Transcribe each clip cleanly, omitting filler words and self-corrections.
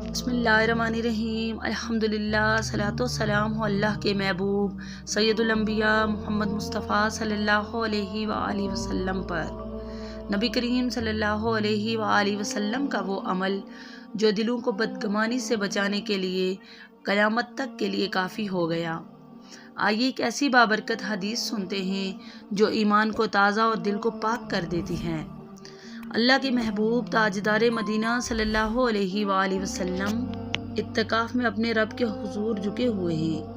बिस्मिल्लाहिर्रहमानिर्रहीम अल्हम्दुलिल्लाह सलातो सलाम अल्लाह के महबूब सैयदुल अंबिया मोहम्मद मुस्तफ़ा सल्लल्लाहु अलैहि वआलिहि वसल्लम पर। नबी करीम सल्लल्लाहु अलैहि वआलिहि वसल्लम का वो अमल जो दिलों को बदगमानी से बचाने के लिए क़यामत तक के लिए काफ़ी हो गया। आइए एक ऐसी बाबरकत हदीस सुनते हैं जो ईमान को ताज़ा और दिल को पाक कर देती हैं। अल्लाह के महबूब ताजदार मदीना सल्लल्लाहु अलैहि वसल्लम इत्तिकाफ में अपने रब के हुजूर झुके हुए हैं।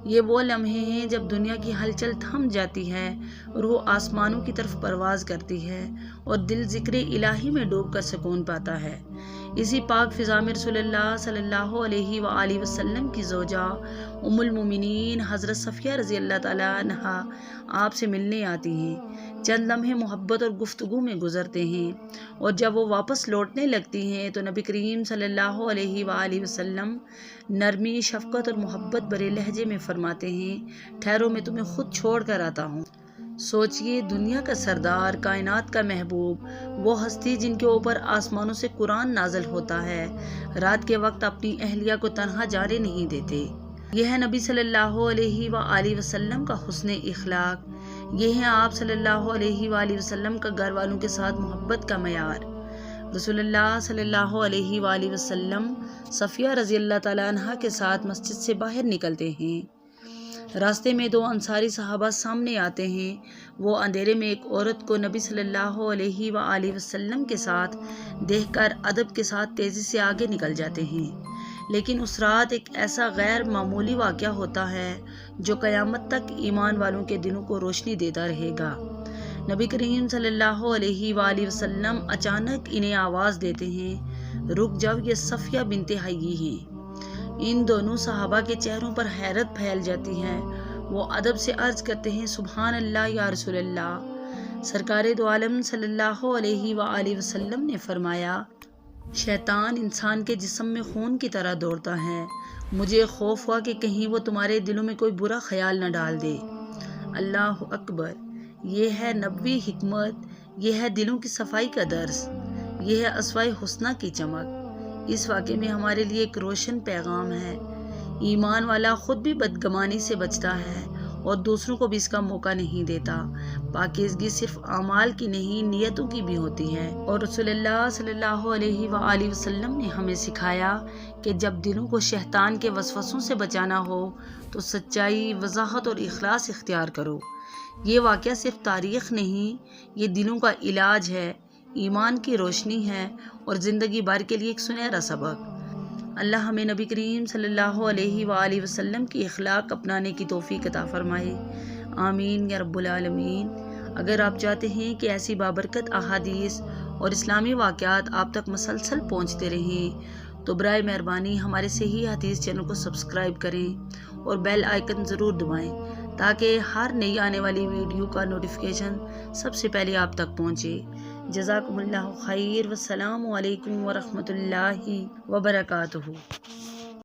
ये वो लम्हे हैं जब दुनिया की हलचल थम जाती है और वो आसमानों की तरफ परवाज़ करती है और दिल ज़िक्र इलाही में डूब कर सुकून पाता है। इसी पाक फ़िज़ा में रसूलुल्लाह सल्लल्लाहु अलैहि वसल्लम की ज़ौजा उम्मुल मोमिनीन हज़रत सफ़िया रज़ी अल्लाह ताला अन्हा आपसे मिलने आती हैं। चंद लम्हे मोहब्बत और गुफ्तगू में गुज़रते हैं और जब वो वापस लौटने लगती हैं तो नबी करीम सल्लल्लाहु अलैहि वसल्लम नरमी, शफ़क़त और मोहब्बत भरे लहजे में फरमाते हैं, ठहरो मैं तुम्हें खुद छोड़ कर आता हूँ। सोचिए, दुनिया का सरदार, कायनात का महबूब, वो हस्ती जिनके ऊपर आसमानों से कुरान नाज़िल होता है, रात के वक्त अपनी अहलिया को तन्हा जाने नहीं देते। यह है नबी सल्लल्लाहु अलैहि वसल्लम का हुस्न इखलाक। ये है आप सल्लल्लाहु अलैहि वसल्लम का घर वालों के साथ मोहब्बत का मयार। रसूलुल्लाह सल्लल्लाहु अलैहि वसल्लम सफ़िया रज़ी अल्लाह ताला अन्हा के साथ मस्जिद से बाहर निकलते हैं। रास्ते में दो अंसारी सहाबा सामने आते हैं। वो अंधेरे में एक औरत को नबी सल्लल्लाहु अलैहि वसल्लम के साथ देखकर अदब के साथ तेज़ी से आगे निकल जाते हैं। लेकिन उस रात एक ऐसा गैर मामूली वाक़या होता है जो क़यामत तक ईमान वालों के दिलों को रोशनी देता रहेगा। नबी करीम सल्लल्लाहु अलैहि वसल्लम अचानक इन्हें आवाज़ देते हैं, रुक जाओ, ये सफ़िया बिनते हय्यी हैं। इन दोनों सहाबा के चेहरों पर हैरत फैल जाती है। वो अदब से अर्ज करते हैं, सुभान अल्लाह या रसूल अल्लाह। सरकारे दो आलम सल्लल्लाहु अलैहि वसल्लम ने फरमाया, शैतान इंसान के जिस्म में खून की तरह दौड़ता है। मुझे खौफ हुआ कि कहीं वो तुम्हारे दिलों में कोई बुरा ख्याल न डाल दे। अल्लाह अकबर। ये है नबवी हिकमत, ये है दिलों की सफाई का दर्स, ये है अस्वाए हुस्ना की चमक। इस वाक़े में हमारे लिए एक रोशन पैगाम है। ईमान वाला खुद भी बदगमानी से बचता है और दूसरों को भी इसका मौका नहीं देता। पाकीज़गी सिर्फ आमाल की नहीं, नियतों की भी होती है। और रसूलुल्लाह सल्लल्लाहु अलैहि वसल्लम ने हमें सिखाया कि जब दिलों को शैतान के वसवसों से बचाना हो तो सच्चाई, वज़ाहत और इखलास इख्तियार करो। ये वाक़या सिर्फ तारीख़ नहीं, ये दिलों का इलाज है, ईमान की रोशनी है और ज़िंदगी भर के लिए एक सुनहरा सबक। अल्लाह हमें नबी करीम सल्लल्लाहु अलैहि वसल्लम की इखलाक अपनाने की तौफ़ीक़ अता फ़रमाए। आमीन या रब्बुल आलमीन। अगर आप चाहते हैं कि ऐसी बाबरकत अहादीस और इस्लामी वाक़यात आप तक मसलसल पहुँचते रहें तो बराए मेहरबानी हमारे सही हदीस चैनल को सब्सक्राइब करें और बेल आइकन ज़रूर दबाएं ताकि हर नई आने वाली वीडियो का नोटिफिकेशन सबसे पहले आप तक पहुँचे। जज़ाकुमुल्लाहु खैर। वस्सलामु अलैकुम वरहमतुल्लाहि वबरकातुहू।